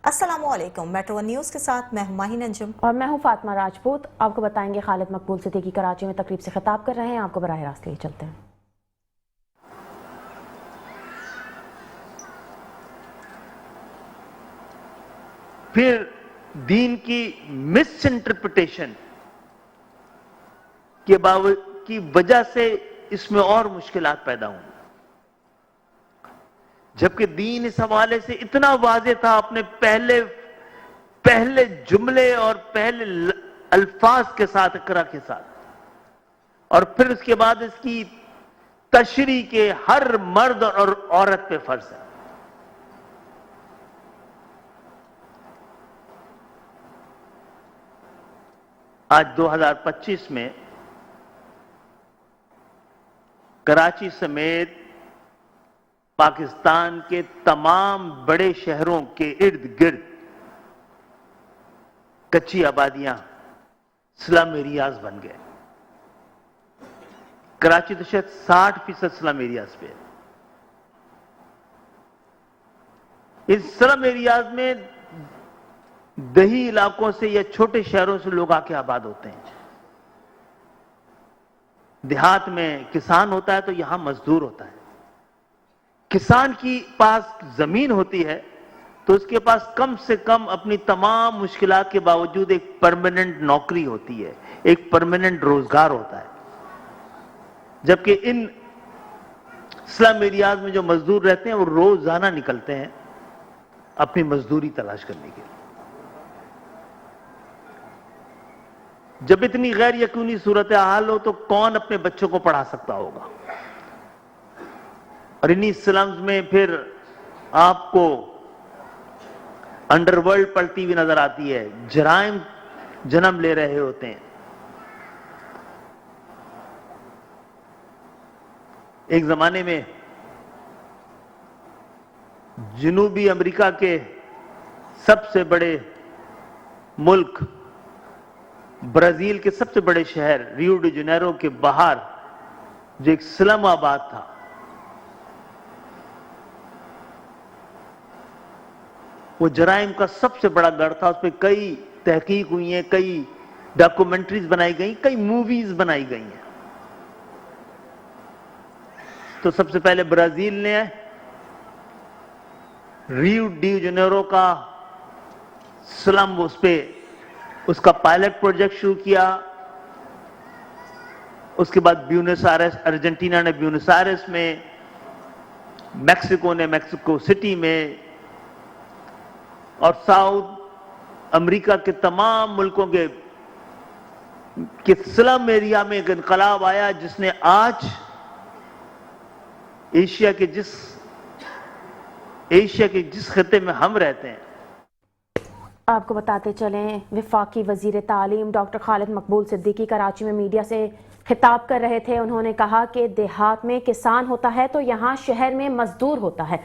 السلام علیکم، metro one news کے ساتھ میں ہوں ماہین انجم اور میں ہوں فاطمہ راجپوت۔ آپ کو بتائیں گے خالد مقبول صدیقی کراچی میں تقریب سے خطاب کر رہے ہیں، آپ کو براہ راست لے چلتے ہیں۔ پھر دین کی مس انٹرپریٹیشن کی وجہ سے اس میں اور مشکلات پیدا ہوں، جبکہ دین اس حوالے سے اتنا واضح تھا اپنے پہلے جملے اور پہلے الفاظ کے ساتھ، اقرا کے ساتھ، اور پھر اس کے بعد اس کی تشریح کے ہر مرد اور عورت پہ فرض ہے۔ آج 2025 میں کراچی سمیت پاکستان کے تمام بڑے شہروں کے ارد گرد کچی آبادیاں سلم ایریاز بن گئے۔ کراچی تو شاید 60% سلم ایریاز پہ ہے۔ اس سلم ایریاز میں دیہی علاقوں سے یا چھوٹے شہروں سے لوگ آ کے آباد ہوتے ہیں۔ دیہات میں کسان ہوتا ہے تو یہاں مزدور ہوتا ہے۔ کسان کی پاس زمین ہوتی ہے تو اس کے پاس کم سے کم اپنی تمام مشکلات کے باوجود ایک پرماننٹ نوکری ہوتی ہے، ایک پرماننٹ روزگار ہوتا ہے، جبکہ ان سلم ایریاز میں جو مزدور رہتے ہیں وہ روزانہ نکلتے ہیں اپنی مزدوری تلاش کرنے کے لیے۔ جب اتنی غیر یقینی صورتحال ہو تو کون اپنے بچوں کو پڑھا سکتا ہوگا؟ اور انہی سلمز میں پھر آپ کو انڈر ورلڈ پلتی ہوئی نظر آتی ہے، جرائم جنم لے رہے ہوتے ہیں۔ ایک زمانے میں جنوبی امریکہ کے سب سے بڑے ملک برازیل کے سب سے بڑے شہر ریو ڈی جنیرو کے باہر جو ایک سلم آباد تھا، وہ جرائم کا سب سے بڑا گڑھ تھا۔ اس پہ کئی تحقیق ہوئی ہیں، کئی ڈاکومنٹریز بنائی گئیں، کئی موویز بنائی گئی ہیں۔ تو سب سے پہلے برازیل نے ریو ڈی جنیرو کا سلم اس کا پائلٹ پروجیکٹ شروع کیا۔ اس کے بعد بیونس آئرس، ارجنٹینا نے بیونس آئرس میں، میکسیکو نے میکسیکو سٹی میں، اور ساؤتھ امریکہ کے تمام ملکوں کے سلم ایریا میں ایک انقلاب آیا جس نے آج ایشیا کے جس خطے میں ہم رہتے ہیں۔ آپ کو بتاتے چلیں، وفاقی وزیر تعلیم ڈاکٹر خالد مقبول صدیقی کراچی میں میڈیا سے خطاب کر رہے تھے۔ انہوں نے کہا کہ دیہات میں کسان ہوتا ہے تو یہاں شہر میں مزدور ہوتا ہے۔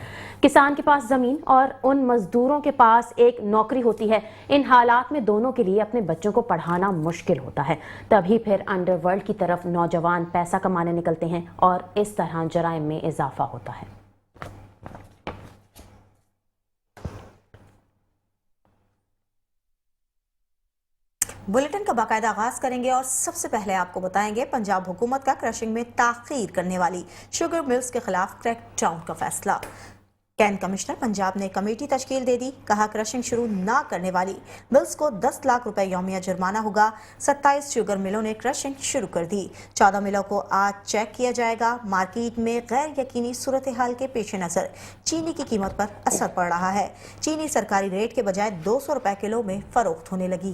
کسان کے پاس زمین اور ان مزدوروں کے پاس ایک نوکری ہوتی ہے۔ ان حالات میں دونوں کے لیے اپنے بچوں کو پڑھانا مشکل ہوتا ہے، تبھی پھر انڈر ورلڈ کی طرف نوجوان پیسہ کمانے نکلتے ہیں اور اس طرح جرائم میں اضافہ ہوتا ہے۔ بلیٹن کا باقاعدہ آغاز کریں گے اور سب سے پہلے آپ کو بتائیں گے پنجاب حکومت کا کرشنگ میں تاخیر کرنے والی شوگر ملز کے خلاف کریک ڈاؤن کا فیصلہ۔ کین کمشنر پنجاب نے کمیٹی تشکیل دے دی، کہا کرشنگ شروع نہ کرنے والی ملز کو 10 لاکھ روپے یومیہ جرمانہ ہوگا۔ 27 شوگر ملوں نے کرشنگ شروع کر دی، 14 ملوں کو آج چیک کیا جائے گا۔ مارکیٹ میں غیر یقینی صورتحال کے پیش نظر چینی کی قیمت پر اثر پڑ رہا ہے۔ چینی سرکاری ریٹ کے بجائے 200 روپے کلو میں فروخت ہونے لگی۔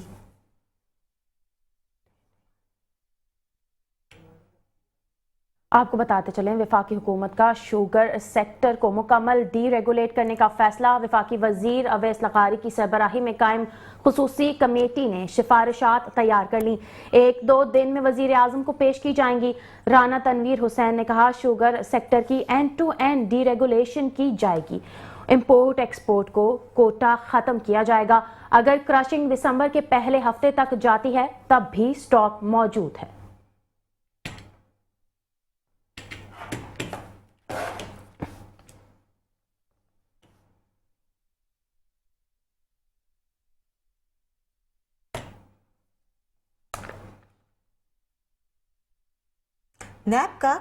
آپ کو بتاتے چلیں، وفاقی حکومت کا شوگر سیکٹر کو مکمل ڈی ریگولیٹ کرنے کا فیصلہ۔ وفاقی وزیر اویس لغاری کی سربراہی میں قائم خصوصی کمیٹی نے سفارشات تیار کر لیں، 1-2 دن میں وزیر اعظم کو پیش کی جائیں گی۔ رانا تنویر حسین نے کہا شوگر سیکٹر کی end to end deregulation کی جائے گی، امپورٹ ایکسپورٹ کو کوٹا ختم کیا جائے گا۔ اگر کرشنگ دسمبر کے پہلے ہفتے تک جاتی ہے تب بھی سٹاک موجود ہے۔ नैब का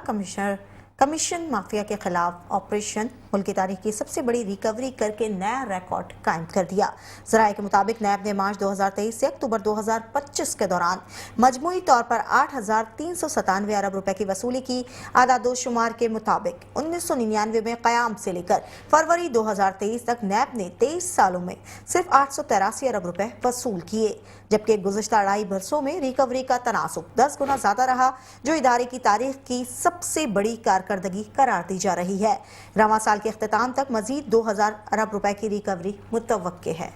कमीशन माफिया के खिलाफ ऑपरेशन मुल्क की तारीख की सबसे बड़ी रिकवरी करके नया रिकॉर्ड कायम कर दिया। जराये के मुताबिक नैब ने मार्च 2023 से अक्टूबर 2025 के दौरान मजमूई तौर पर 8,397 अरब रुपए की वसूली की। आदादोशुमार के मुताबिक 1999 में क़याम से लेकर फरवरी 2023 तक नैब ने 23 सालों में सिर्फ 883 अरब रुपए वसूल किए, जबकि गुज़िश्ता 2.5 बरसों में रिकवरी का तनासुब 10 गुना ज्यादा रहा, जो इदारे की तारीख की सबसे बड़ी कारकर्दगी करार दी जा रही है। रवां साल के इख्तिताम तक मजीद 2000 अरब रुपए की रिकवरी मुतवक्के है।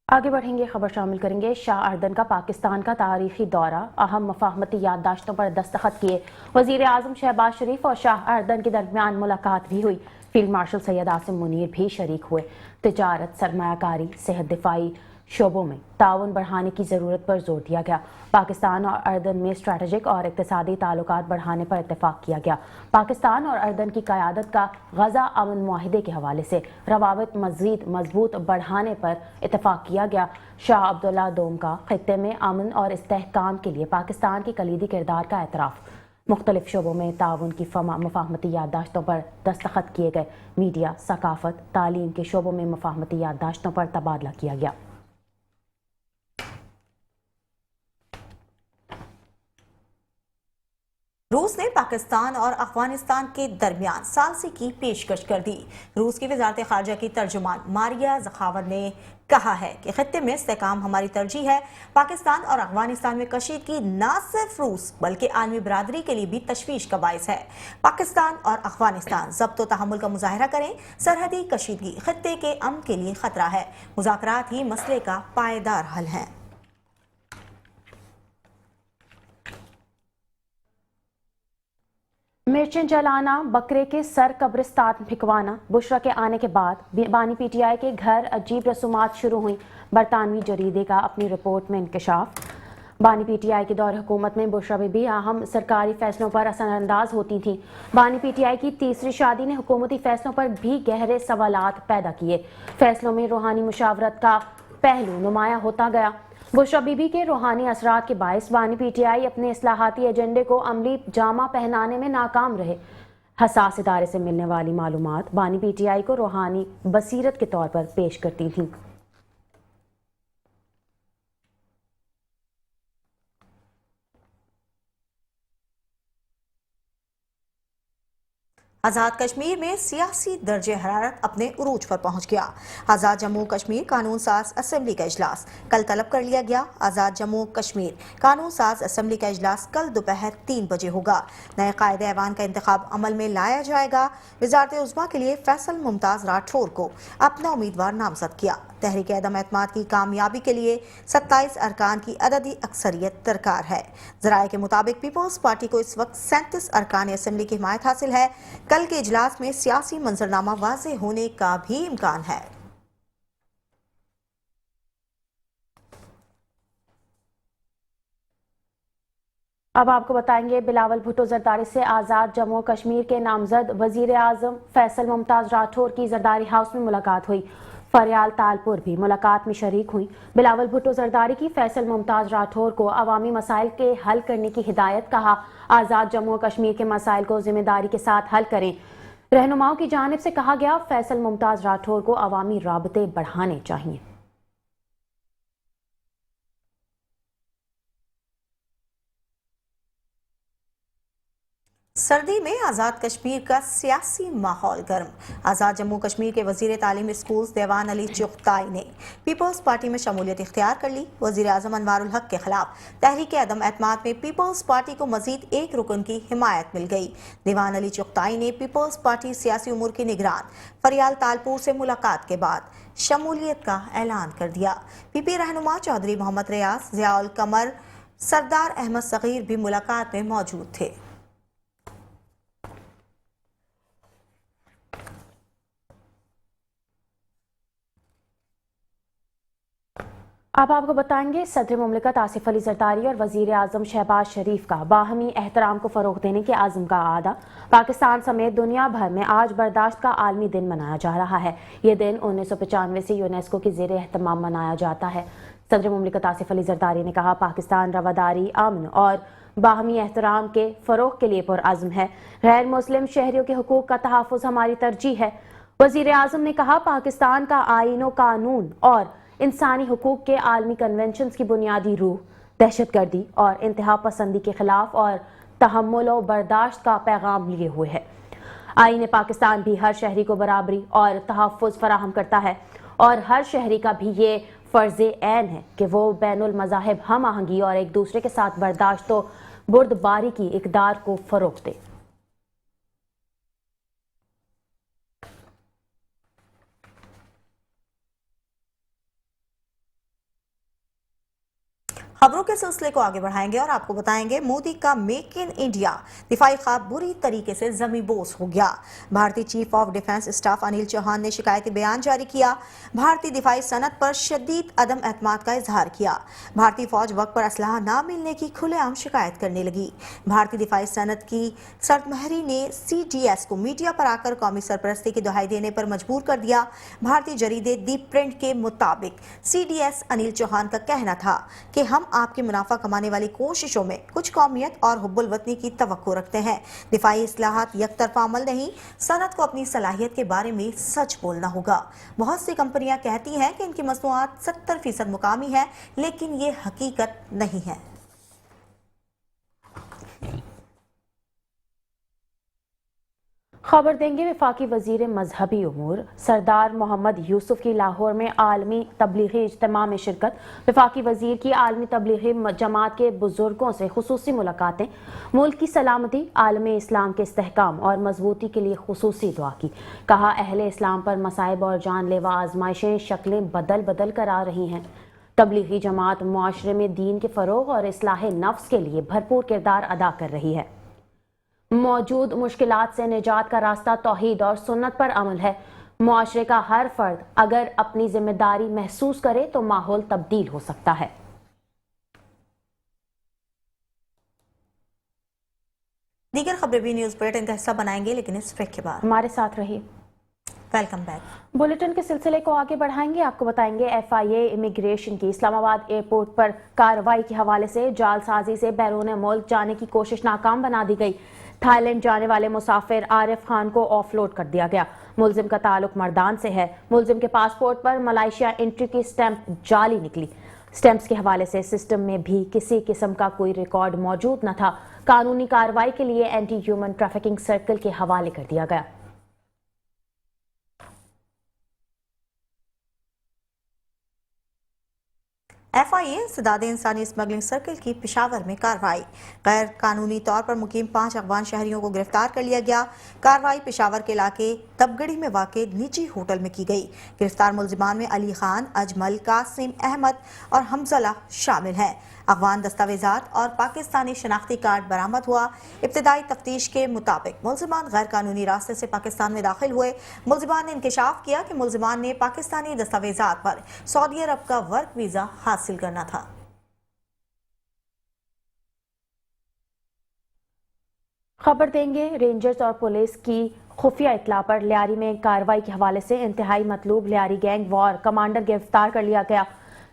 आगे बढ़ेंगे, खबर शामिल करेंगे। शाह अर्दन का पाकिस्तान का तारीखी दौरा, अहम मफाहमती याददाश्तों पर दस्तखत किए। वजीर आजम शहबाज शरीफ और शाह अर्दन के दरमियान मुलाकात भी हुई। फील्ड मार्शल सैयद आसिम मुनीर भी शरीक हुए। तिजारत, सरमायाकारी, सेहत, दिफाई शोबों में ताउन बढ़ाने की ज़रूरत पर जोर दिया गया। पाकिस्तान और अर्दन में स्ट्रेटेजिक और इक़्तिसादी ताल्लुकात बढ़ाने पर इत्तेफाक किया गया। पाकिस्तान और अर्दन की क़यादत का गज़ा अमन मुआहिदे के हवाले से रवाबित मज़ीद मजबूत बढ़ाने पर इत्तेफाक किया गया। शाह अब्दुल्ला दोम का ख़ित्ते में अमन और इस्तेहकाम के लिए पाकिस्तान की कलीदी किरदार का एतराफ़। मुख्तलिफ शोबों में ताउन की मफाहमती याददाश्तों पर दस्तखत किए गए। मीडिया, सकाफत, तालीम के शोबों में मफाहमती याददाश्तों पर तबादला किया गया। रूस ने पाकिस्तान और अफगानिस्तान के दरमियान सालसी की पेशकश कर दी। रूस की वजारत खारजा की तर्जुमान मारिया ज़खावर ने कहा है कि खित्ते में इस्तेहकाम हमारी तरजीह है। पाकिस्तान और अफगानिस्तान में कशीदगी न सिर्फ रूस बल्कि आलमी बरादरी के लिए भी तशवीश का बायस है। पाकिस्तान और अफगानिस्तान ज़ब्त व तहम्मुल का मुजाहरा करें। सरहदी कशीदगी खित्ते के अमन के लिए खतरा है। मुज़ाकरात ही मसले का पायदार हल है। मिर्चें जलाना, बकरे के सर कब्रिस्तान फिकवाना। बुशरा के आने के बाद बानी पीटीआई के घर अजीब रसूमात शुरू हुई। बरतानवी जरीदे का अपनी रिपोर्ट में इंकशाफ। बानी पीटीआई के दौर हुकूमत में बुशरा बीबी अहम सरकारी फैसलों पर असरअंदाज होती थी। बानी पीटीआई की तीसरी शादी ने हुकूमती फैसलों पर भी गहरे सवालात पैदा किए। फैसलों में रूहानी मुशावरत का पहलू नुमाया होता गया। बुशरा बीबी के रूहानी असरात के बायस बानी पीटीआई अपने इस्लाहाती एजेंडे को अमली जामा पहनाने में नाकाम रहे। हसास इदारे से मिलने वाली मालूमात बानी पीटीआई को रूहानी बसीरत के तौर पर पेश करती थीं। आज़ाद कश्मीर में सियासी दर्जे हरारत अपने उरूज पर पहुंच गया। आज़ाद जम्मू कश्मीर कानून साज असम्बली का इजलास कल तलब कर लिया गया। आज़ाद जम्मू कश्मीर कानून साज असम्बली का इजलास कल दोपहर 3 बजे होगा। नए कायदे ऐवान का इंतखाब अमल में लाया जाएगा। वज़ारत उज़्मा के लिए फैसल मुमताज़ राठौर को अपना उम्मीदवार नामजद किया। तहरीक अदम एतमाद की कामयाबी के लिए 27 अरकान की अददी अक्सरियत दरकार है। ज़राए के मुताबिक पीपल्स पार्टी को इस वक्त 37 अरकान असम्बली की हिमायत हासिल है। कल के इजलास में सियासी मंजरनामा वाज़े होने का भी इम्कान है। अब आपको बताएंगे, बिलावल भुट्टो जरदारी से आज़ाद जम्मू कश्मीर के नामजद वजीर आजम फैसल मुमताज़ राठौर की जरदारी हाउस में मुलाकात हुई। फरियाल तालपुर भी मुलाकात में शरीक हुई। बिलावल भुट्टो जरदारी की फैसल मुमताज़ राठौर को अवामी मसाइल के हल करने की हिदायत। कहा, आज़ाद जम्मू कश्मीर के मसाइल को जिम्मेदारी के साथ हल करें। रहनुमाओं की जानिब से कहा गया, फैसल मुमताज़ राठौर को अवामी राबते बढ़ाने चाहिए। सर्दी में आज़ाद कश्मीर का सियासी माहौल गर्म। आज़ाद जम्मू कश्मीर के वज़ीर तालीम स्कूल्स देवान अली चुगताई ने पीपल्स पार्टी में शमूलियत इख्तियार कर ली। वज़ीर आज़म अनवारुल हक के खिलाफ तहरीक अदम एतमाद में पीपल्स पार्टी को मजीद एक रुकन की हिमायत मिल गई। देवान अली चुगताई ने पीपल्स पार्टी सियासी उमूर की निगरान फरियाल तालपुर से मुलाकात के बाद शमूलियत का ऐलान कर दिया। पीपी रहनुमा चौधरी मोहम्मद रियाज, ज़ियाउल कमर, सरदार अहमद सगीर भी मुलाकात में मौजूद थे। अब आपको बताएंगे, सदर मुमलिकत आसिफ अली जरदारी और वजीर आजम शहबाज शरीफ का बाहमी एहतराम को फ़रोग़ देने के आज़म का आदा। पाकिस्तान समेत दुनिया भर में आज बर्दाश्त का आलमी दिन मनाया जा रहा है। ये दिन 1995 से यूनेस्को की ज़ेर एहतमाम मनाया जाता है। صدر مملکت آصف علی زرداری نے کہا پاکستان رواداری، امن اور باہمی احترام کے فروغ کے لیے پرعزم ہے۔ غیر مسلم شہریوں کے حقوق کا تحفظ ہماری ترجیح ہے۔ وزیر اعظم نے کہا پاکستان کا آئین و قانون اور انسانی حقوق کے عالمی کنونشنز کی بنیادی روح دہشت گردی اور انتہا پسندی کے خلاف اور تحمل و برداشت کا پیغام لیے ہوئے ہے۔ آئین پاکستان بھی ہر شہری کو برابری اور تحفظ فراہم کرتا ہے اور ہر شہری کا بھی یہ فرض عین ہے کہ وہ بین المذاہب ہم آہنگی اور ایک دوسرے کے ساتھ برداشت و بردباری کی اقدار کو فروغ دے۔ خبروں کے سلسلے کو آگے بڑھائیں گے اور آپ کو بتائیں گے مودی کا میک ان انڈیا دفاعی خواب بری طریقے سے زمیں بوس ہو گیا۔ بھارتی chief of defence staff Anil Chauhan نے شکایتی بیان جاری کیا۔ بھارتی دفاعی صنعت پر شدید عدم اعتماد کا اظہار کیا۔ بھارتی فوج وقت پر اسلحہ نہ ملنے کی کھلے عام شکایت کرنے لگی۔ بھارتی دفاعی صنعت کی سرمہری نے CDS کو میڈیا پر آ کر قومی سرپرستی کی دہائی دینے پر مجبور کر دیا۔ بھارتی جریدے دی پرنٹ کے مطابق CDS انیل چوہان کا کہنا تھا کہ ہم آپ کی منافع کمانے والی کوششوں میں کچھ قومیت اور حب الوطنی کی توقع رکھتے ہیں۔ دفاعی اصلاحات یک طرفہ عمل نہیں، صنعت کو اپنی صلاحیت کے بارے میں سچ بولنا ہوگا۔ بہت سی کمپنیاں کہتی ہیں کہ ان کی مصنوعات 70% مقامی ہے، لیکن یہ حقیقت نہیں ہے۔ خبر دیں گے وفاقی وزیر مذہبی امور سردار محمد یوسف کی لاہور میں عالمی تبلیغی اجتماع میں شرکت۔ وفاقی وزیر کی عالمی تبلیغی جماعت کے بزرگوں سے خصوصی ملاقاتیں، ملک کی سلامتی، عالم اسلام کے استحکام اور مضبوطی کے لیے خصوصی دعا کی۔ کہا اہل اسلام پر مصائب اور جان لیوا آزمائشیں شکلیں بدل کر آ رہی ہیں۔ تبلیغی جماعت معاشرے میں دین کے فروغ اور اصلاح نفس کے لیے بھرپور کردار ادا کر رہی ہے۔ موجود مشکلات سے نجات کا راستہ توحید اور سنت پر عمل ہے۔ معاشرے کا ہر فرد اگر اپنی ذمہ داری محسوس کرے تو ماحول تبدیل ہو سکتا ہے۔ دیگر خبریں بھی نیوز بلیٹن کا حصہ بنائیں گے، لیکن اس بریک کے بعد ہمارے ساتھ رہیے۔ Welcome back. بلیٹن کے سلسلے کو آگے بڑھائیں گے، آپ کو بتائیں گے FIA امیگریشن کی اسلام آباد ایئرپورٹ پر کارروائی کے حوالے سے جعل سازی سے بیرون ملک جانے کی کوشش ناکام بنا دی گئی۔ تھائی لینڈ جانے والے مسافر عارف خان کو آف لوڈ کر دیا گیا۔ ملزم کا تعلق مردان سے ہے۔ ملزم کے پاسپورٹ پر ملائیشیا انٹری کی سٹیمپ جعلی نکلی۔ سٹیمپس کے حوالے سے سسٹم میں بھی کسی قسم کا کوئی ریکارڈ موجود نہ تھا۔ قانونی کارروائی کے لیے اینٹی ہیومن ٹریفکنگ سرکل کے حوالے کر دیا گیا۔ FIA انسداد انسانی اسمگلنگ سرکل کی پشاور میں کارروائی۔ غیر قانونی طور پر مقیم 5 افغان شہریوں کو گرفتار کر لیا گیا۔ کارروائی پشاور کے علاقے تبگڑی میں واقع نجی ہوٹل میں کی گئی۔ گرفتار ملزمان میں علی خان، اجمل، قاسم، احمد اور حمزلہ شامل ہیں۔ افغان دستاویزات اور پاکستانی شناختی کارڈ برآمد ہوا۔ ابتدائی تفتیش کے مطابق ملزمان غیر قانونی راستے سے پاکستان میں داخل ہوئے۔ ملزمان نے انکشاف کیا کہ ملزمان نے پاکستانی دستاویزات پر سعودی عرب کا ورک ویزا حاصل کرنا تھا۔ خبر دیں گے رینجرز اور پولیس کی خفیہ اطلاع پر لیاری میں کارروائی کے حوالے سے انتہائی مطلوب لیاری گینگ وار کمانڈر گرفتار کر لیا گیا۔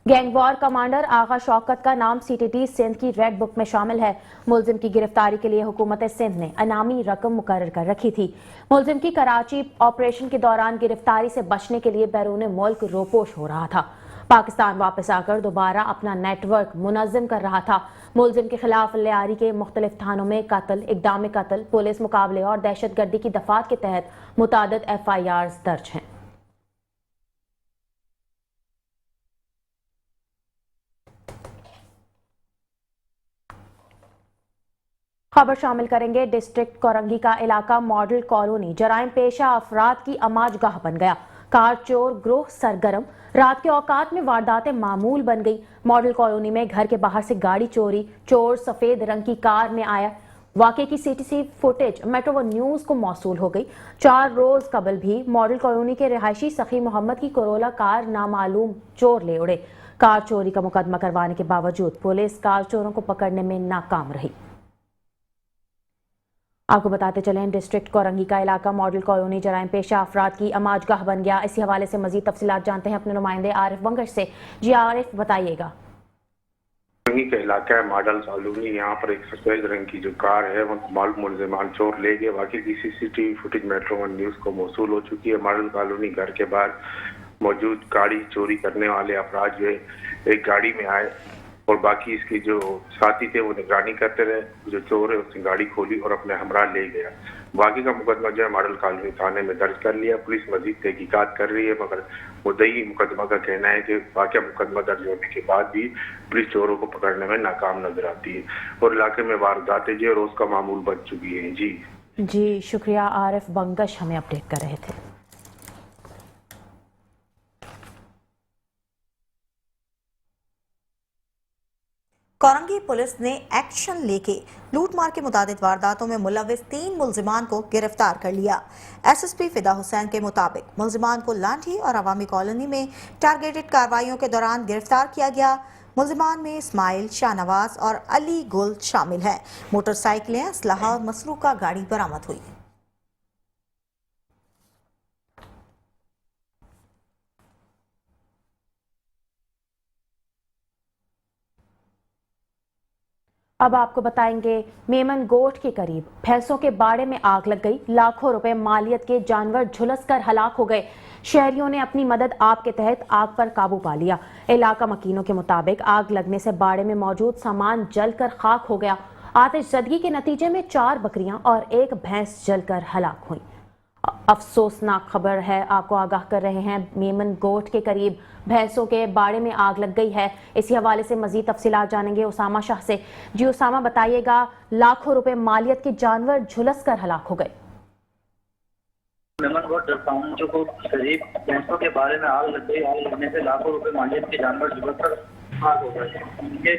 گینگ وار کمانڈر آغا شوکت کا نام CTT سندھ کی ریڈ بک میں شامل ہے۔ ملزم کی گرفتاری کے لیے حکومت سندھ نے انعامی رقم مقرر کر رکھی تھی۔ ملزم کی کراچی آپریشن کے دوران گرفتاری سے بچنے کے لیے بیرون ملک روپوش ہو رہا تھا۔ پاکستان واپس آ کر دوبارہ اپنا نیٹ ورک منظم کر رہا تھا۔ ملزم کے خلاف لیاری کے مختلف تھانوں میں قتل، اقدام قتل، پولیس مقابلے اور دہشت گردی کی دفعات کے تحت متعدد FIRs درج ہیں۔ خبر شامل کریں گے ڈسٹرکٹ کورنگی کا علاقہ ماڈل کالونی جرائم پیشہ افراد کی اماج گاہ بن گیا۔ کار چور گروہ سرگرم، رات کے اوقات میں وارداتیں معمول بن گئی۔ ماڈل کالونی میں گھر کے باہر سے گاڑی چوری، چور سفید رنگ کی کار میں آیا۔ واقعے کی CCTV فوٹیج میٹرو نیوز کو موصول ہو گئی۔ 4 روز قبل بھی ماڈل کالونی کے رہائشی سخی محمد کی کرولا کار نامعلوم چور لے اڑے۔ کار چوری کا مقدمہ کروانے کے باوجود پولیس کار چوروں کو پکڑنے میں ناکام رہی۔ आपको बताते चलें डिस्ट्रिक्ट कोरंगी का इलाका मॉडल कॉलोनी जराइम पेशा अफराद की अमाजगाह बन गया। इसी हवाले से मजीद तफसीलात जानते हैं अपने नुमाइंदे आरिफ बंगश से। जी आरिफ, बताइएगा। कोरंगी का इलाका है मॉडल कॉलोनी। यहाँ पर एक सफेद रंग की जो कार है वो मालूम मुलजिमान चोर ले गए। बाकी की CCTV footage metro one news को मौसूल हो चुकी है। मॉडल कॉलोनी घर के बाहर मौजूद गाड़ी चोरी करने वाले अफराद जो है एक गाड़ी में आए और बाकी इसके जो साथी थे वो निगरानी करते रहे। जो चोर है उसने गाड़ी खोली और अपने हमरा ले गया। बाकी का मुकदमा जो है मॉडल कॉलोनी थाने में दर्ज कर लिया। पुलिस मजीद तहकीकात कर रही है, मगर मुद्दई मुकदमा का कहना है कि वाकई मुकदमा दर्ज होने के बाद भी पुलिस चोरों को पकड़ने में नाकाम नजर आती है और इलाके में वारदातें जो रोज का मामूल बन चुकी है। जी शुक्रिया आरिफ बंगश, हमें अपडेट कर रहे थे। कोरंगी पुलिस ने एक्शन लेके लूटमार के मुताबिक वारदातों में मुलविस 3 मुलजिमान को गिरफ्तार कर लिया। एसएसपी फिदा हुसैन के मुताबिक मुलजिमान को लांठी और अवामी कॉलोनी में टारगेटेड कार्रवाइयों के दौरान गिरफ्तार किया गया। मुलजिमान में इस्माइल, शाहनवाज और अली गुल शामिल हैं। मोटरसाइकिलें, असलहा और मसरूका गाड़ी बरामद हुई। अब आपको बताएंगे मेमन गोट के करीब भैंसों के बाड़े में आग लग गई। लाखों रुपए मालियत के जानवर झुलसकर हलाक हो गए। शहरियों ने अपनी मदद आप के तहत आग पर काबू पा लिया। इलाका मकीनों के मुताबिक आग लगने से बाड़े में मौजूद सामान जलकर खाक हो गया। आतिशज़दगी के नतीजे में 4 बकरियां और 1 भैंस जलकर हलाक हुई। अफसोसनाक खबर है, आपको आगाह कर रहे हैं मेमन गोट के करीब भैंसों के बाड़े में आग लग गई है। इसी हवाले से मजीद तफसीलात जानेंगे उसामा शाह से। जी उसामा, बताइएगा, लाखों रुपए मालियत के जानवर झुलस कर हलाक हो गए। मेमन गोट जो को करीब भैंसों के बारे में आग लग गई। आग लगने से लाखों रुपए मालियत के जानवर झुलस कर आग हो गए। उनके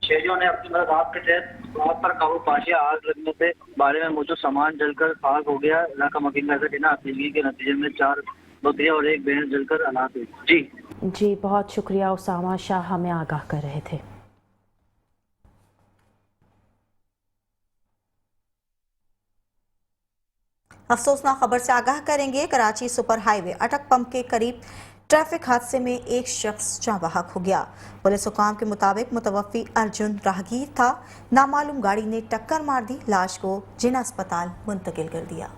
शहरियों ने अपनी मदद आग के तहत आग पर काबू पा लिया। आग लगने से बारे में मौजूद सामान जलकर आग हो गया। इलाका मकीन का बिना आतिशगी के नतीजे में 4 बकरियां और 1 भैंस जलकर हलाक हुई। जी बहुत शुक्रिया उसामा शाह, हमें आगाह कर रहे थे। अफसोसनाक खबर से आगाह करेंगे। कराची सुपर हाईवे अटक पंप के करीब ट्रैफिक हादसे में एक शख्स जाँ बहक हो गया। पुलिस हुकाम के मुताबिक मुतवफ़ी अर्जुन राहगीर था। नामालूम गाड़ी ने टक्कर मार दी। लाश को जिना अस्पताल मुंतकिल कर दिया।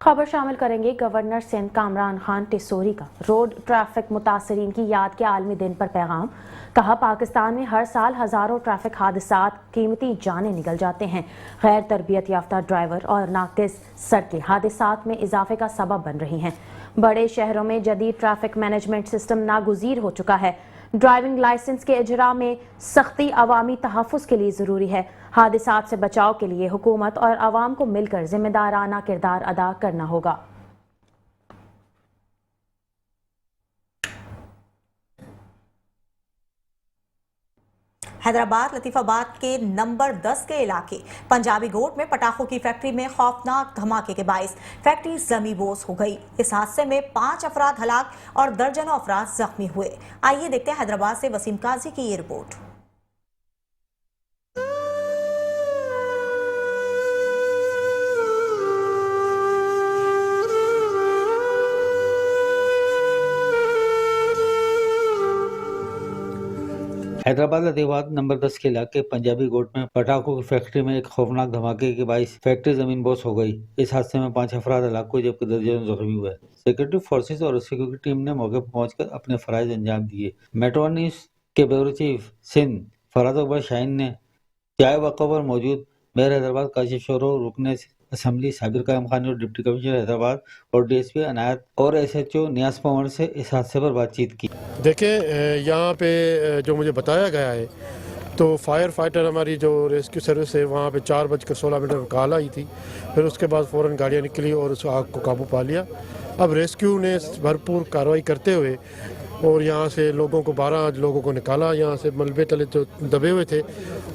खबर शामिल करेंगे गवर्नर सिंध कामरान खान टिसोरी का रोड ट्रैफिक मुतासरीन की याद के आलमी दिन पर पैगाम। कहा, पाकिस्तान में हर साल हजारों ट्रैफिक हादसात, कीमती जानें निकल जाते हैं। गैर तरबियत याफ्ता ड्राइवर और नाकिस सड़कें हादसात में इजाफे का सबब बन रही हैं। बड़े शहरों में जदीद ट्रैफिक मैनेजमेंट सिस्टम नागुज़ीर हो चुका है। ड्राइविंग लाइसेंस के इजरा में सख्ती अवामी तहफ़्फ़ुज़ के लिए ज़रूरी है। हादसात से बचाव के लिए हुकूमत और अवाम को मिलकर जिम्मेदाराना किरदार अदा करना होगा। हैदराबाद लतीफाबाद के नंबर 10 के इलाके पंजाबी गोट में पटाखों की फैक्ट्री में खौफनाक धमाके के बाइस फैक्ट्री जमीबोस हो गई। इस हादसे में 5 अफराद हलाक और दर्जनों अफराद जख्मी हुए। आइए देखते हैं हैदराबाद से वसीम काजी की ये रिपोर्ट। हैदराबाद लतीफाबाद नंबर 10 के इलाके पंजाबी गोट में पटाखों की फैक्ट्री में एक खौफनाक धमाके के बाइस फैक्ट्री जमीन बोस हो गई। इस हादसे में 5 अफराद हलाक हुए जबकि दर्जनों जख्मी हुए। सिक्योरिटी फोर्सेस और सिक्योरिटी टीम ने मौके पर पहुंचकर अपने फराइज अंजाम दिए। मेट्रो न्यूज के ब्यूरो चीफ सिंध फराज अकबर शाहीन ने चाय वक़्फ़ पर मौजूद मेयर हैदराबाद काशिफ शोरो, रुकने असेंबली साबिर कायम खानी और डिप्टी कमिश्नर हैदराबाद और डीएसपी अनायत और एसएचओ नियाज पंवर से इस हादसे पर बातचीत की। देखें, यहाँ पे जो मुझे बताया गया है तो फायर फाइटर हमारी जो रेस्क्यू सर्विस है वहाँ पे 4:16 पर कॉल आई थी। फिर उसके बाद फ़ौरन गाड़ियाँ निकली और उस आग को काबू पा लिया। अब रेस्क्यू ने भरपूर कार्रवाई करते हुए और यहाँ से लोगों को 12 लोगों को निकाला। यहाँ से मलबे तले जो दबे हुए थे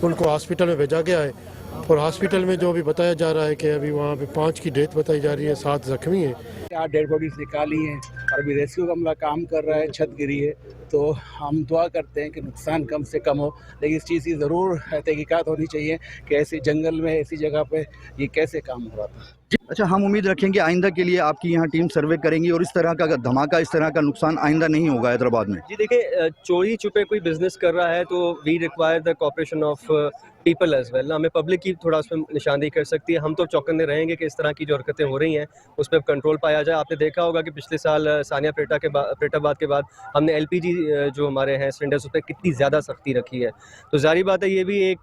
उनको हॉस्पिटल में भेजा गया है और हॉस्पिटल में जो भी बताया जा रहा है कि अभी वहाँ पे 5 की डेथ बताई जा रही है, 7 जख्मी हैं। 8 डेड बॉडीज निकाली हैं और अभी रेस्क्यू का अमला काम कर रहा है, छत गिरी है, तो हम दुआ करते हैं कि नुकसान कम से कम हो, लेकिन इस चीज़ की ज़रूर तहकीकात होनी चाहिए कि ऐसे जंगल में ऐसी जगह पे ये कैसे काम हो रहा था। अच्छा, हम उम्मीद रखेंगे आइंदा के लिए आपकी यहाँ टीम सर्वे करेंगी और इस तरह का धमाका, इस तरह का नुकसान आइंदा नहीं होगा हैदराबाद में। जी देखिए, चोरी छुपे कोई बिजनेस कर रहा है तो we require the cooperation of people as well. हमें पब्लिक की थोड़ा उसमें निशानदेही कर सकती है। हम तो चौकन्ने रहेंगे कि इस तरह की जो हरकतें हो रही हैं उस पर कंट्रोल पाया जाए। आपने देखा होगा कि पिछले साल सानिया पेटाबाद के बाद हमने एलपीजी जो हमारे हैं सिलेंडर्स उस पर कितनी ज़्यादा सख्ती रखी है। तो जारी बात है ये भी एक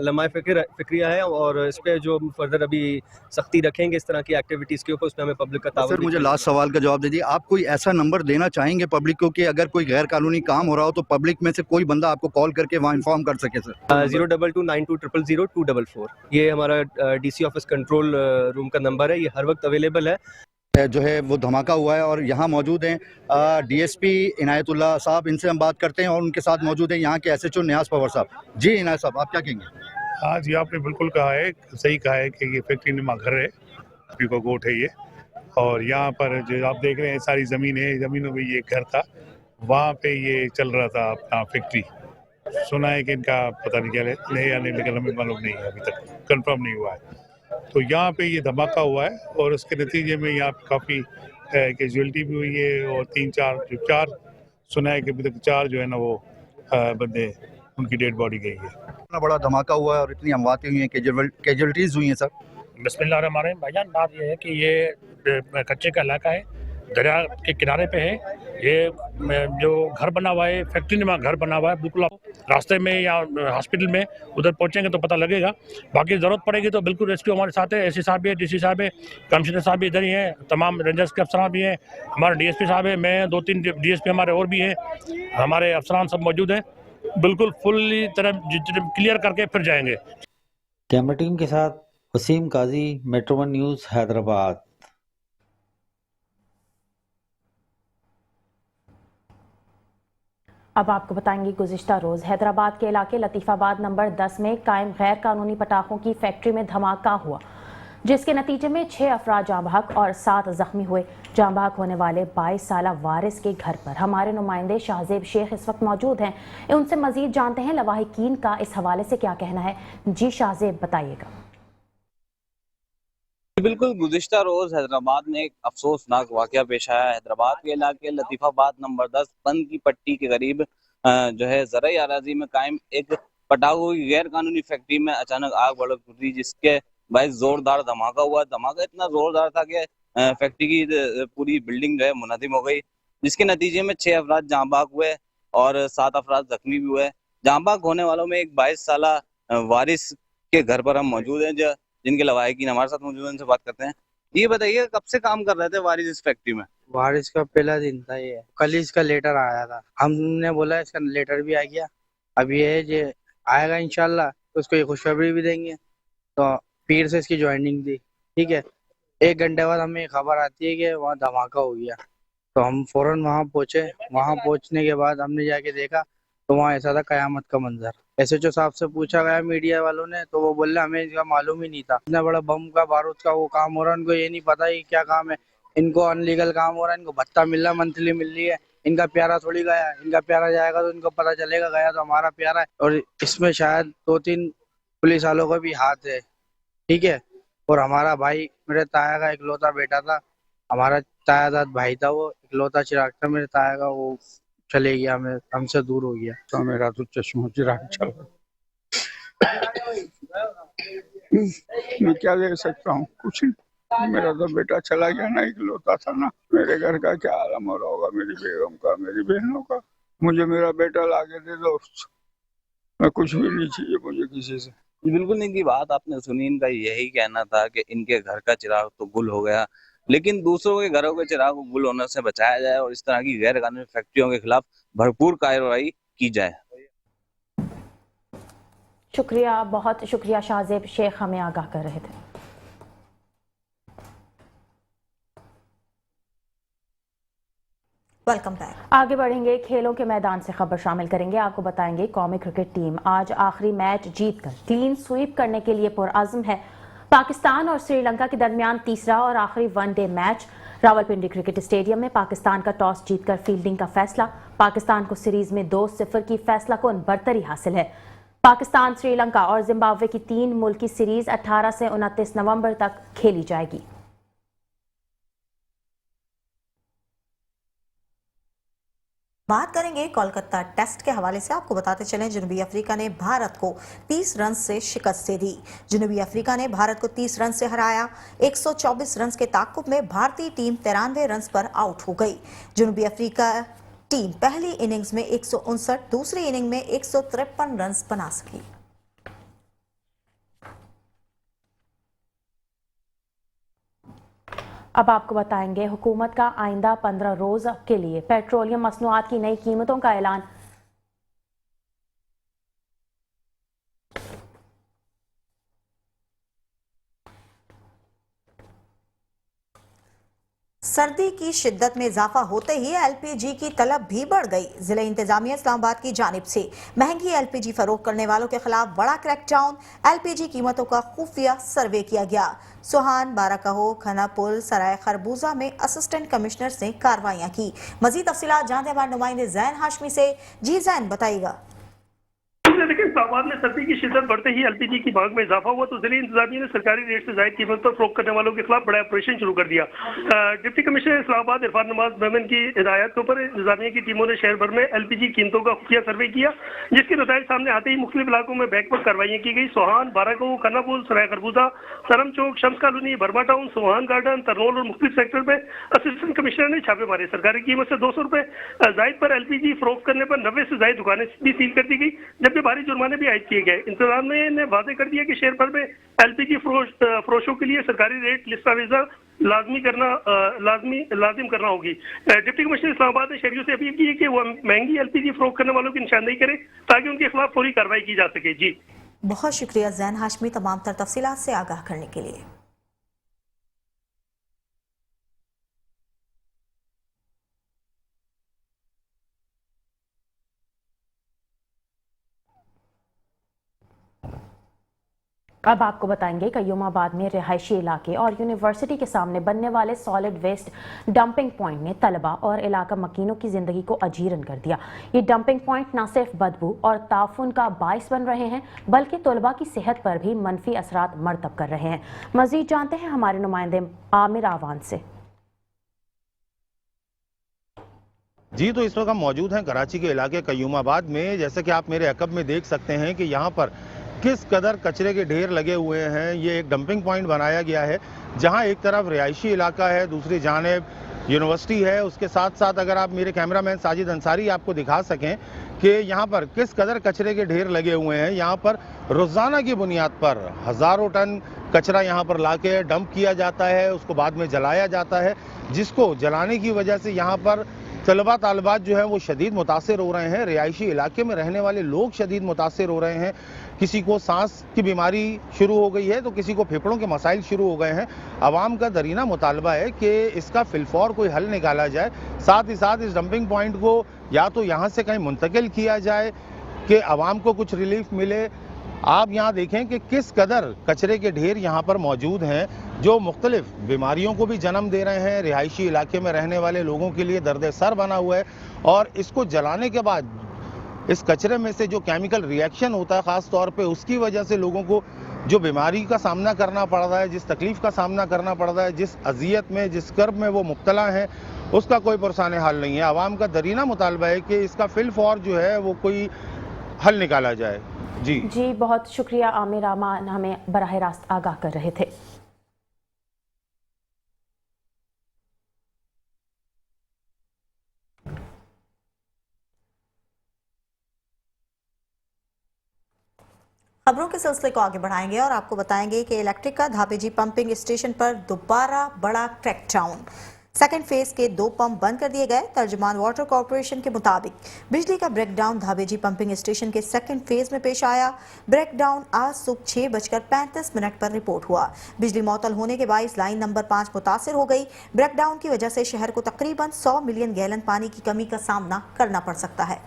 लम्हा फिक्रिया है और इस पर जो फर्दर अभी सख्ती रखेंगे इस तरह की एक्टिविटीज़ के ऊपर, उसमें हमें पब्लिक का ताउन। सर, मुझे लास्ट सवाल का जवाब दे दीजिए, आप कोई ऐसा नंबर देना चाहेंगे पब्लिक को कि अगर कोई गैर कानूनी काम हो रहा हो तो पब्लिक में से कोई बंदा आपको कॉल करके वहाँ इन्फॉर्म कर सके? सर 02292000244 ये हमारा डीसी ऑफिस कंट्रोल रूम का नंबर है, ये हर वक्त अवेलेबल है। जो है वो धमाका हुआ है और यहाँ मौजूद हैं डीएसपी इनायतुल्लाह साहब, इनसे हम बात करते हैं और उनके साथ मौजूद हैं यहाँ के एसएचओ नियाज पवार साहब। जी इनायत साहब, आप क्या कहेंगे? हाँ जी, आपने बिल्कुल कहा है, सही कहा है कि ये फैक्ट्री नुमा घर है, पीको गोट है ये, और यहाँ पर जो आप देख रहे हैं सारी ज़मीन है, ज़मीनों में ये घर था, वहाँ पे ये चल रहा था अपना फैक्ट्री। सुना है कि इनका पता नहीं क्या है या नहीं, लेकिन हमें मालूम नहीं है, अभी तक कंफर्म नहीं हुआ है। तो यहाँ पे ये धमाका हुआ है और उसके नतीजे में यहाँ पे काफ़ी कैजुअलिटी भी हुई है और 4 सुना है कि अभी तक 4 जो है ना वो बंदे उनकी डेड बॉडी गई है। इतना बड़ा धमाका हुआ है और इतनी अमवातें हुई हैं, कैजुअलिटीज़ हुई हैं सर। बिस्मिल्लाहिर्रहमानिर्रहीम। भाईजान, बात ये है कि ये कच्चे का इलाका है, दरिया के किनारे पे है। ये जो घर बना हुआ है, फैक्ट्री में घर बना हुआ है, बिल्कुल आप रास्ते में या हॉस्पिटल में उधर पहुंचेंगे तो पता लगेगा। बाकी ज़रूरत पड़ेगी तो बिल्कुल रेस्क्यू हमारे साथ है, एससी साहब भी है, डीसी साहब है, कमिश्नर साहब भी इधर ही हैं, तमाम रेंजर्स के अफसरान भी हैं, हमारे डीएसपी साहब है, मैं 2-3 डीएसपी हमारे और भी हैं, हमारे अफसरान सब मौजूद हैं। बिल्कुल फुल्ली तरह क्लियर करके फिर जाएंगे। कैमरा टीम के साथ वसीम काजी, मेट्रो 1 न्यूज़, हैदराबाद। अब आपको बताएंगे, गुज़िश्ता रोज़ हैदराबाद के इलाके लतीफ़ाबाद नंबर 10 में कायम गैर कानूनी पटाखों की फैक्ट्री में धमाका हुआ, जिसके नतीजे में 6 अफराद जाँ बहक और 7 जख्मी हुए। जाँ बहक होने वाले 22 साला वारिस के घर पर हमारे नुमाइंदे शाहजेब शेख इस वक्त मौजूद हैं। उनसे मजीद जानते हैं लवाहिकीन का इस हवाले से क्या कहना है। जी शाहजेब, बताइएगा। बिल्कुल, गुज़िश्ता रोज़ हैदराबाद में एक अफसोसनाक वाक़या पेश आया। हैदराबाद के इलाके लतीफ़ाबाद नंबर 10 बंद की पट्टी के करीब जो है ज़राई अराज़ी में कायम एक पटाखों की गैर कानूनी फैक्ट्री में अचानक आग भड़क उठी, जिसके बायस जोरदार धमाका हुआ। धमाका इतना जोरदार था कि फैक्ट्री की पूरी बिल्डिंग जो है मुनहदिम हो गई, जिसके नतीजे में 6 अफराद जाँ बहक हुए और 7 अफराद जख्मी भी हुए। जाँ बहक होने वालों में एक 22 साला वारिस के घर पर हम मौजूद हैं, जिनके लवाहिकीन हमारे साथ मौजूद हैं, उनसे बात करते हैं। ये बताइए, कब से काम कर रहे थे वारिस इस फैक्ट्री में? वारिस का पहला दिन था, ये कल ही इसका लेटर आया था। हमने बोला इसका लेटर भी आ गया, अब ये है जो आएगा इंशाल्लाह तो उसको ये खुशखबरी भी देंगे। तो पीर से इसकी ज्वाइनिंग थी, ठीक है। 1 घंटे बाद हमें खबर आती है कि वहाँ धमाका हो गया, तो हम फौरन वहाँ पहुँचे। वहाँ पहुँचने के बाद हमने जाके देखा तो वहाँ ऐसा था कयामत का मंजर। एसएचओ साहब से पूछा गया मीडिया वालों ने, तो वो बोले हमें इसका मालूम ही नहीं था। इतना बड़ा बम का बारूद का वो काम हो रहा है, उनको ये नहीं पता ये क्या काम है। इनको अनलीगल काम हो रहा है, इनको भत्ता मिल रहा, मंथली मिल रही है। इनका प्यारा थोड़ी गया, इनका प्यारा जाएगा तो इनको पता चलेगा गया तो हमारा प्यारा है। और इसमें शायद 2-3 पुलिस वालों का भी हाथ है, ठीक है। और हमारा भाई, मेरे ताया का इकलौता बेटा था, हमारा तायादाद भाई था, वो इकलौता चिराग था मेरे ताया का, वो चले गया, हमसे दूर हो गया। तो मेरा तो चश्मा चिराग चल रहा, मैं क्या दे सकता हूँ, कुछ नहीं। मेरा तो बेटा चला गया ना, इकलौता था ना। मेरे घर का क्या आलम हो रहा होगा, मेरी बेगम का, मेरी बहनों का। मुझे मेरा बेटा लाके दे दो, मैं कुछ भी नहीं चाहिए मुझे किसी से। बिल्कुल, इनकी बात आपने सुनी। इनका यही कहना था कि इनके घर का चिराग तो गुल हो गया, लेकिन दूसरों के घरों के चिराग को गुल होने से बचाया जाए और इस तरह की गैर कानूनी फैक्ट्रियों के खिलाफ भरपूर कार्रवाई की जाए। शुक्रिया, बहुत शुक्रिया शाहजेब शेख, हमें आगाह कर रहे थे। Welcome back. आगे बढ़ेंगे, खेलों के मैदान से खबर शामिल करेंगे। आपको बताएंगे कौमी क्रिकेट टीम आज आखिरी मैच जीतकर क्लीन स्वीप करने के लिए पुरअज़्म है। पाकिस्तान और श्रीलंका के दरमियान तीसरा और आखिरी one day match Rawalpindi cricket stadium में पाकिस्तान का टॉस जीतकर फील्डिंग का फैसला। पाकिस्तान को सीरीज में 2-0 की फैसला कुन बरतरी हासिल है। पाकिस्तान, श्रीलंका और जिम्बाब्वे की 3 मुल्की सीरीज 18 से 29 नवंबर तक खेली जाएगी। बात करेंगे कोलकाता टेस्ट के हवाले से। आपको बताते चलें, जनूबी अफ्रीका ने भारत को 30 रन से शिकस्त दे दी। जनूबी अफ्रीका ने भारत को 30 रन से हराया। 124 रन के ताक़ुब में भारतीय टीम 93 रन पर आउट हो गई। जनूबी अफ्रीका टीम पहली इनिंग्स में 159, दूसरी इनिंग में 153 रन बना सकी। अब आपको बताएंगे हुकूमत का आइंदा 15 रोज के लिए पेट्रोलियम मसनूआत की नई कीमतों का ऐलान। सर्दी की शिद्दत में इजाफा होते ही एलपीजी की तलब भी बढ़ गई। जिला इंतजामिया इस्लामाबाद की जानिब से महंगी एलपीजी फरोख्त करने वालों के खिलाफ बड़ा क्रैकडाउन। एलपीजी कीमतों का खुफिया सर्वे किया गया। सुहान, बाराकहो, खनापुल, सराय खरबूजा में असिस्टेंट कमिश्नर ने कार्रवाइयां की। मजीद तफसीलात जानते हमारे नुमाइंदे जैन हाशमी से। जी जैन, बताइएगा। देखिए, इस्लामाबाद में सर्दी की शिद्दत बढ़ते ही एलपीजी की मांग में इजाफा हुआ तो जिले इंतजामिया ने सरकारी रेट से जायद कीमत पर फरोख्त करने वालों के खिलाफ बड़ा ऑपरेशन शुरू कर दिया। डिप्टी कमिश्नर इस्लामाबाद इरफान नमाज मेमन की हिदायत के ऊपर इंतजामिया की टीमों ने शहर भर में एलपीजी कीमतों का खुफिया सर्वे किया, जिसके नतीजे सामने आते ही मुख्तलिफ इलाकों में बैकवर्ड कार्रवाइयां की गई। सोहान, बाराकहो, खन्नापुल, सराय खरबूजा, सरम चौक, Shams colony, Burma town, Sohan garden, Tarnol और मुख्तलिफ सेक्टर में असिस्टेंट कमिश्नर ने छापे मारे। सरकारी कीमत से 200 रुपए जायद पर एलपीजी फरोख्त करने पर 90 से जायद दुकानें भी सील कर दी गई, जबकि भारी जुर्माने भी आयद किए गए। इंतजामिया ने वादे कर दिया कि शहर भर में एलपीजी फरोशों के लिए सरकारी रेट लिस्टावेजा लाजिम करना होगी। डिप्टी कमिश्नर इस्लामाबाद ने शहरियों से अपील की है कि वो महंगी एलपीजी फरोख्त करने वालों की निशानदेही करें ताकि उनके खिलाफ फौरी कार्रवाई की जा सके। जी, बहुत शुक्रिया जैन हाशमी तमाम तर तफसीलात से आगाह करने के लिए। अब आपको बताएंगे कयूमाबाद में रिहायशी इलाके और यूनिवर्सिटी के सामने बनने वाले सॉलिड वेस्ट डंपिंग पॉइंट ने तलबा और इलाका मकीनों की जिंदगी को अजीरन कर दिया। ये डंपिंग पॉइंट न सिर्फ बदबू और ताफुन का बाइस बन रहे हैं बल्कि तलबा की सेहत पर भी मनफी असरात मरतब कर रहे हैं। मजीद जानते हैं हमारे नुमाइंदे आमिर आवान से। जी, तो इस वक्त हम मौजूद हैं कराची के इलाके कयूमाबाद में। जैसे कि आप मेरे अकब में देख सकते हैं कि यहाँ पर किस कदर कचरे के ढेर लगे हुए हैं। ये एक डंपिंग पॉइंट बनाया गया है जहां एक तरफ रिहायशी इलाका है, दूसरी जानिब यूनिवर्सिटी है। उसके साथ साथ अगर आप मेरे कैमरामैन साजिद अंसारी आपको दिखा सकें कि यहाँ पर किस कदर कचरे के ढेर लगे हुए हैं। यहाँ पर रोज़ाना की बुनियाद पर हज़ारों टन कचरा यहाँ पर लाके डंप किया जाता है, उसको बाद में जलाया जाता है, जिसको जलाने की वजह से यहाँ पर तलबा तालिबात जो है वो शदीद मुतासिर हो रहे हैं। रिहायशी इलाके में रहने वाले लोग शदीद मुतासिर हो रहे हैं। किसी को सांस की बीमारी शुरू हो गई है तो किसी को फेफड़ों के मसाइल शुरू हो गए हैं। आवाम का दरीना मुतालबा है कि इसका फिलफौर कोई हल निकाला जाए। साथ ही साथ इस डंपिंग पॉइंट को या तो यहाँ से कहीं मुंतकिल किया जाए कि आवाम को कुछ रिलीफ मिले। आप यहाँ देखें कि किस कदर कचरे के ढेर यहाँ पर मौजूद हैं जो मुख्तलिफ बीमारियों को भी जन्म दे रहे हैं। रिहायशी इलाके में रहने वाले लोगों के लिए दर्द सर बना हुआ है और इसको जलाने के बाद इस कचरे में से जो केमिकल रिएक्शन होता है ख़ास तौर पे उसकी वजह से लोगों को जो बीमारी का सामना करना पड़ रहा है, जिस तकलीफ़ का सामना करना पड़ रहा है, जिस अजियत में जिस कर्ब में वो मुब्तला हैं, उसका कोई पुरसान हल नहीं है। आवाम का दरीना मुतालबा है कि इसका फिलफौर जो है वो कोई हल निकाला जाए। जी, बहुत शुक्रिया आमिर आमान, हमें बराह रास्त आगाह कर रहे थे। खबरों के सिलसिले को आगे बढ़ाएंगे और आपको बताएंगे कि इलेक्ट्रिक का धापेजी पंपिंग स्टेशन पर दोबारा बड़ा क्रैकडाउन। सेकंड फेज के 2 पंप बंद कर दिए गए। तर्जुमान वाटर कॉर्पोरेशन के मुताबिक बिजली का ब्रेकडाउन धाबेजी पंपिंग स्टेशन के सेकंड फेज में पेश आया। ब्रेकडाउन आज सुबह 6:35 पर रिपोर्ट हुआ। बिजली मअतल होने के बायस लाइन नंबर 5 मुतासिर हो गई। ब्रेकडाउन की वजह से शहर को तकरीबन 100 मिलियन गैलन पानी की कमी का सामना करना पड़ सकता है।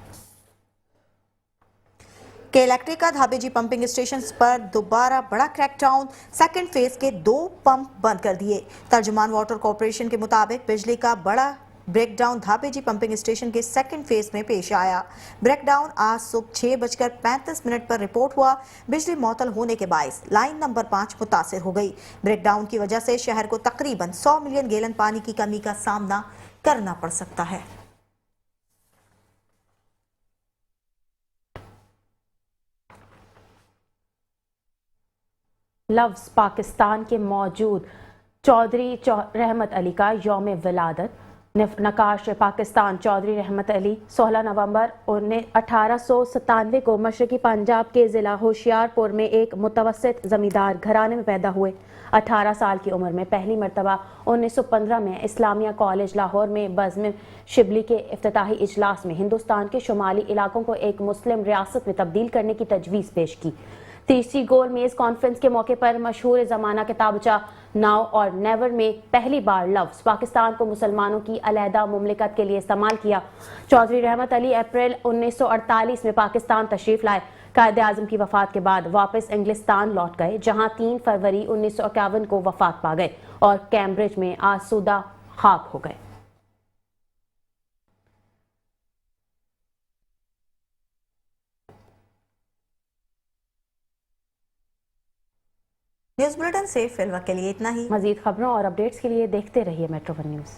के इलेक्ट्रिक का धाबेजी पंपिंग स्टेशन पर दोबारा बड़ा क्रैकडाउन, सेकंड फेज के 2 पंप बंद कर दिए। तर्जुमान वाटर कॉर्पोरेशन के मुताबिक बिजली का बड़ा ब्रेकडाउन धाबेजी पंपिंग स्टेशन के सेकंड फेज में पेश आया। ब्रेकडाउन आज सुबह 6:35 पर रिपोर्ट हुआ। बिजली मअतल होने के बायस लाइन नंबर 5 मुतासिर हो गई। ब्रेकडाउन की वजह से शहर को तकरीबन 100 मिलियन गैलन पानी की कमी का सामना करना पड़ सकता है। लफ्ज़ पाकिस्तान के मौजूद चौधरी रहमत अली का यौम विलादत। नकाश पाकिस्तान चौधरी रहमत अली 16 नवंबर 1897 को मशरकी पंजाब के ज़िला होशियारपुर में एक मुतवस्सित ज़मींदार घराने में पैदा हुए। 18 साल की उम्र में पहली मरतबा 1915 में इस्लामिया कॉलेज लाहौर में बज़्म शिबली के इफ्तिताही इजलास में हिंदुस्तान के शुमाली इलाकों को एक मुस्लिम रियासत में तब्दील करने की तजवीज़ पेश की। तीसरी गोल मेज कॉन्फ्रेंस के मौके पर मशहूर ज़माना किताबचा नाउ और नेवर में पहली बार लफ्ज़ पाकिस्तान को मुसलमानों की अलहदा मुमलिकत के लिए इस्तेमाल किया। चौधरी रहमत अली अप्रैल 1948 में पाकिस्तान तशरीफ़ लाए। कायदे आज़म की वफ़ात के बाद वापस इंग्लिस्तान लौट गए, जहाँ 3 फरवरी 1951 को वफ़ात पा गए और कैम्ब्रिज में आसूदा खाक हो गए। न्यूज़ बुलेटिन से फिलहाल के लिए इतना ही। मज़ीद खबरों और अपडेट्स के लिए देखते रहिए मेट्रो वन न्यूज़।